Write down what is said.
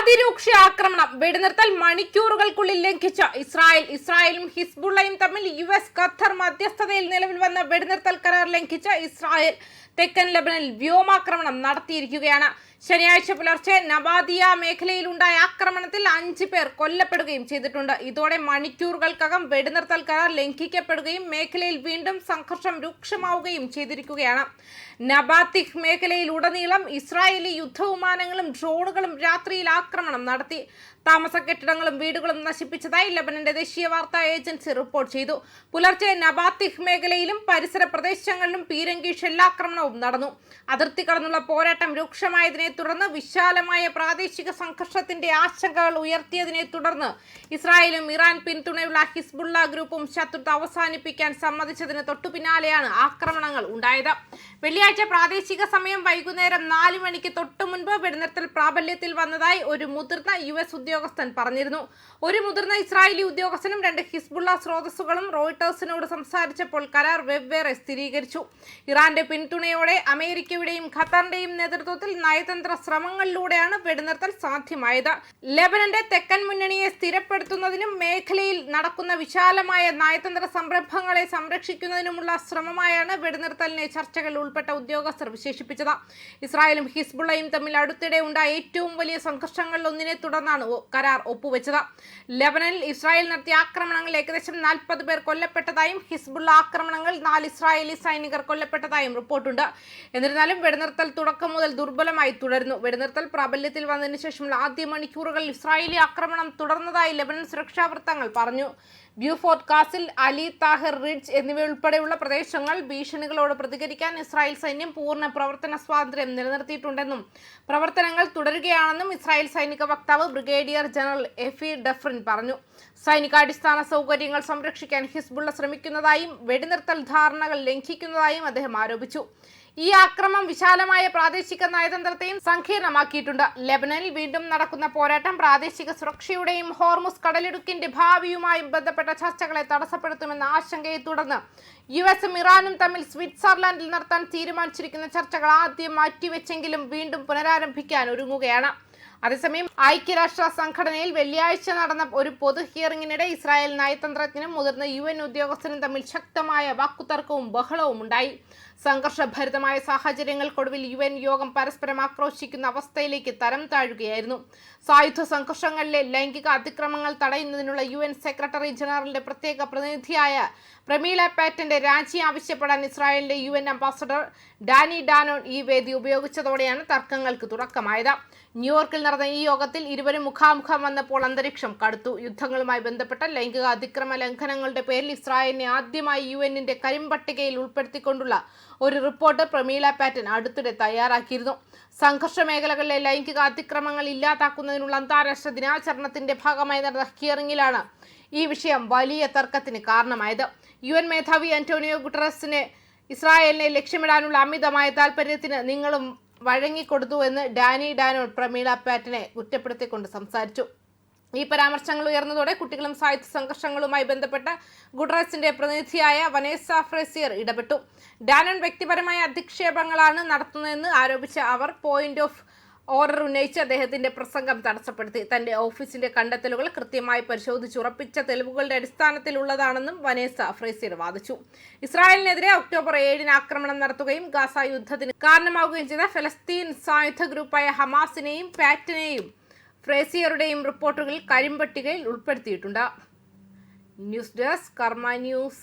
അതിരൂക്ഷ ആക്രമണം. വെടിനിർത്തൽ മണിക്കൂറുകൾക്കുള്ളിൽ ലംഘിച്ച ഇസ്രായേലും ഹിസ്ബുള്ളയും തമ്മിൽ ഖത്തർ മധ്യസ്ഥതയിൽ നിലവിൽ വന്ന വെടിനിർത്തൽ കരാർ ലംഘിച്ച ഇസ്രായേൽ തെക്കൻ ലെബനനിൽ വ്യോമാക്രമണം നടത്തിയിരിക്കുകയാണ്. ശനിയാഴ്ച പുലർച്ചെ നബാദിയ മേഖലയിലുണ്ടായ ആക്രമണത്തിൽ 5 പേർ കൊല്ലപ്പെടുകയും ചെയ്തിട്ടുണ്ട്. ഇതോടെ മണിക്കൂറുകൾക്കകം വെടിനിർത്തൽ കരാർ ലംഘിക്കപ്പെടുകയും മേഖലയിൽ വീണ്ടും സംഘർഷം രൂക്ഷമാവുകയും ചെയ്തിരിക്കുകയാണ്. നബാത്തിഹ് മേഖലയിലുടനീളം ഇസ്രായേലി യുദ്ധവിമാനങ്ങളും ഡ്രോണുകളും രാത്രിയിൽ ആക്രമണം നടത്തി. താമസ കെട്ടിടങ്ങളും വീടുകളും നശിപ്പിച്ചതായി ലെബനന്റെ ദേശീയ വാർത്താ ഏജൻസി റിപ്പോർട്ട് ചെയ്തു. പുലർച്ചെ നബാത്തിഹ് മേഖലയിലും പരിസര പ്രദേശങ്ങളിലും പീരങ്കി ഷെല്ലാക്രമണവും നടന്നു. അതിർത്തി കടന്നുള്ള പോരാട്ടം രൂക്ഷമായതിനെ തുടർന്ന് വിശാലമായ പ്രാദേശിക സംഘർഷത്തിന്റെ ആശങ്കകൾ ഉയർത്തിയതിനെ തുടർന്ന് ഇസ്രായേലും ഇറാൻ പിന്തുണയുള്ള ഹിസ്ബുള്ള ഗ്രൂപ്പും ശത്രുത അവസാനിപ്പിക്കാൻ സമ്മതിച്ചതിന് തൊട്ടുപിന്നാലെയാണ് ആക്രമണങ്ങൾ ഉണ്ടായത്. വെള്ളിയാഴ്ച പ്രാദേശിക സമയം വൈകുന്നേരം 4 മണിക്ക് തൊട്ടു മുൻപ് വെടിനിർത്തൽ പ്രാബല്യത്തിൽ വന്നതായി ഒരു മുതിർന്ന US ഉദ്യോഗസ്ഥൻ പറഞ്ഞിരുന്നു. ഒരു മുതിർന്ന ഇസ്രായേലി ഉദ്യോഗസ്ഥനും 2 ഹിസ്ബുള്ള സ്രോതസ്സുകളും റോയിട്ടേഴ്സിനോട് സംസാരിച്ചപ്പോൾ കരാർ വെവ്വേറെ സ്ഥിരീകരിച്ചു. ഇറാന്റെ പിന്തുണയോടെ അമേരിക്കയുടെയും ഖത്തറിന്റെയും നേതൃത്വത്തിൽ നയതന്ത്ര ശ്രമങ്ങളിലൂടെയാണ് വെടിനിർത്തൽ സാധ്യമായത്. ലെബനന്റെ തെക്കൻ മുന്നണിയെ സ്ഥിരപ്പെടുത്തുന്നതിനും മേഖലയിൽ നടക്കുന്ന വിശാലമായ നയതന്ത്ര സംരംഭങ്ങളെ സംരക്ഷിക്കുന്നതിനുമുള്ള ശ്രമമായാണ് വെടിനിർത്തലിനെ ചർച്ചകളിൽ ഉൾപ്പെട്ട ഉദ്യോഗസ്ഥർ വിശേഷിപ്പിച്ചത്. ഇസ്രായേലും ഹിസ്ബുള്ളയും തമ്മിൽ അടുത്തിടെ ഉണ്ടായ ഏറ്റവും വലിയ സംഘർഷങ്ങളിലൊന്നിനെ തുടർന്നാണ് കരാർ ഒപ്പുവെച്ചത്. ലെബനനിൽ ഇസ്രായേൽ നടത്തിയ ആക്രമണങ്ങളിൽ ഏകദേശം 40 പേർ കൊല്ലപ്പെട്ടതായും ഹിസ്ബുള്ള ആക്രമണങ്ങളിൽ 4 ഇസ്രായേലി സൈനികർ കൊല്ലപ്പെട്ടതായും റിപ്പോർട്ടുണ്ട്. എന്നിരുന്നാലും വെടിനിർത്തൽ തുടക്കം മുതൽ ദുർബലമായി തുടരുന്നു. വെടിനിർത്തൽ പ്രാബല്യത്തിൽ വന്നതിന് ശേഷമുള്ള ആദ്യ മണിക്കൂറുകളിൽ ഇസ്രായേലി ആക്രമണം തുടർന്നതായി ലെബനൻ സുരക്ഷാ വൃത്തങ്ങൾ പറഞ്ഞു. Beaufort Castle, Ali Tahir Ridge എന്നിവയുൾപ്പെടെയുള്ള പ്രദേശങ്ങൾ ഭീഷണികളോട് പ്രതികരിക്കാൻ ഇസ്രായേൽ സൈന്യം പൂർണ്ണ പ്രവർത്തന സ്വാതന്ത്ര്യം നിലനിർത്തിയിട്ടുണ്ടെന്നും പ്രവർത്തനങ്ങൾ തുടരുകയാണെന്നും ഇസ്രായേൽ സൈനിക വക്താവ് ബ്രിഗേഡിയർ ജനറൽ എഫി ഡെഫ്രിൻ പറഞ്ഞു. സൈനികാടിസ്ഥാന സൗകര്യങ്ങൾ സംരക്ഷിക്കാൻ ഹിസ്ബുള്ള ശ്രമിക്കുന്നതായും വെടിനിർത്തൽ ധാരണകൾ ലംഘിക്കുന്നതായും അദ്ദേഹം ആരോപിച്ചു. ഈ ആക്രമണം വിശാലമായ പ്രാദേശിക നയതന്ത്രത്തെയും സങ്കീർണമാക്കിയിട്ടുണ്ട്. ലെബനനിൽ വീണ്ടും നടക്കുന്ന പോരാട്ടം പ്രാദേശിക സുരക്ഷയുടെയും ഹോർമുസ് കടലിടുക്കിന്റെ ഭാവിയുമായും ബന്ധപ്പെട്ട ചർച്ചകളെ തടസ്സപ്പെടുത്തുമെന്ന ആശങ്കയെ തുടർന്ന് USഉം ഇറാനും തമ്മിൽ സ്വിറ്റ്സർലൻഡിൽ നടത്താൻ തീരുമാനിച്ചിരിക്കുന്ന ചർച്ചകൾ ആദ്യം മാറ്റിവെച്ചെങ്കിലും വീണ്ടും പുനരാരംഭിക്കാൻ ഒരുങ്ങുകയാണ്. അതേസമയം ഐക്യരാഷ്ട്ര സംഘടനയിൽ വെള്ളിയാഴ്ച നടന്ന ഒരു പൊതു ഹിയറിംഗിനിടെ ഇസ്രായേൽ നയതന്ത്രജ്ഞനും മുതിർന്ന UN ഉദ്യോഗസ്ഥനും തമ്മിൽ ശക്തമായ വാക്കുതർക്കവും ബഹളവും ഉണ്ടായി. സംഘർഷഭരിതമായ സാഹചര്യങ്ങൾക്കൊടുവിൽ UN യോഗം പരസ്പരം ആക്രോശിക്കുന്ന അവസ്ഥയിലേക്ക് തരം താഴുകയായിരുന്നു. സായുധ സംഘർഷങ്ങളിലെ ലൈംഗിക അതിക്രമങ്ങൾ തടയുന്നതിനുള്ള UN സെക്രട്ടറി ജനറലിന്റെ പ്രത്യേക പ്രതിനിധിയായ പ്രമീള പാറ്റന്റെ രാജി ആവശ്യപ്പെടാൻ ഇസ്രായേലിന്റെ UN അംബാസഡർ ഡാനി ഡാനോൺ ഈ വേദി ഉപയോഗിച്ചതോടെയാണ് തർക്കങ്ങൾക്ക് തുടക്കമായത്. ന്യൂയോർക്കിൽ നടന്ന ഈ യോഗത്തിൽ ഇരുവരും മുഖാമുഖം വന്നപ്പോൾ അന്തരീക്ഷം കടുത്തു. യുദ്ധങ്ങളുമായി ബന്ധപ്പെട്ട ലൈംഗിക അതിക്രമ ലംഘനങ്ങളുടെ പേരിൽ ഇസ്രായേലിനെ ആദ്യമായി UNന്റെ കരിമ്പട്ടികയിൽ ഉൾപ്പെടുത്തിക്കൊണ്ടുള്ള ഒരു റിപ്പോർട്ട് പ്രമീള പാറ്റൻ അടുത്തിടെ തയ്യാറാക്കിയിരുന്നു. സംഘർഷ മേഖലകളിലെ ലൈംഗിക അതിക്രമങ്ങൾ ഇല്ലാതാക്കുന്നതിനുള്ള അന്താരാഷ്ട്ര ദിനാചരണത്തിന്റെ ഭാഗമായി നടന്ന ഹിയറിംഗിലാണ് ഈ വിഷയം വലിയ തർക്കത്തിന് കാരണമായത്. UN മേധാവി അന്റോണിയോ ഗുട്ടറസിന് ഇസ്രായേലിനെ ലക്ഷ്യമിടാനുള്ള അമിതമായ താൽപര്യത്തിന് നിങ്ങളും വഴങ്ങിക്കൊടുത്തു എന്ന് ഡാനി ഡാനോൺ പ്രമീള പാറ്റനെ കുറ്റപ്പെടുത്തിക്കൊണ്ട് സംസാരിച്ചു. ഈ പരാമർശങ്ങൾ ഉയർന്നതോടെ കുട്ടികളും സായുധ സംഘർഷങ്ങളുമായി ബന്ധപ്പെട്ട ഗുട്ടറസിന്റെ പ്രതിനിധിയായ വനേസ ഫ്രേസിയർ ഇടപെട്ടു. ഡാനോൺ വ്യക്തിപരമായ അധിക്ഷേപങ്ങളാണ് നടത്തുന്നതെന്ന് ആരോപിച്ച അവർ പോയിന്റ് ഓഫ് ഓർഡർ ഉന്നയിച്ച് അദ്ദേഹത്തിന്റെ പ്രസംഗം തടസ്സപ്പെടുത്തി. തന്റെ ഓഫീസിന്റെ കണ്ടെത്തലുകൾ കൃത്യമായി പരിശോധിച്ചുറപ്പിച്ച തെളിവുകളുടെ അടിസ്ഥാനത്തിലുള്ളതാണെന്നും വനേസ ഫ്രേസിയർ വാദിച്ചു. ഇസ്രായേലിനെതിരെ ഒക്ടോബർ 7-ന് ആക്രമണം നടത്തുകയും ഗാസ യുദ്ധത്തിന് കാരണമാവുകയും ചെയ്ത ഫലസ്തീൻ സായുധ ഗ്രൂപ്പായ ഹമാസിനെയും പാറ്റനെയും ഫ്രേസിയറുടെയും റിപ്പോർട്ടുകളിൽ കരിമ്പട്ടികയിൽ ഉൾപ്പെടുത്തിയിട്ടുണ്ട്. ന്യൂസ് ഡെസ്ക് കർമ്മ ന്യൂസ്.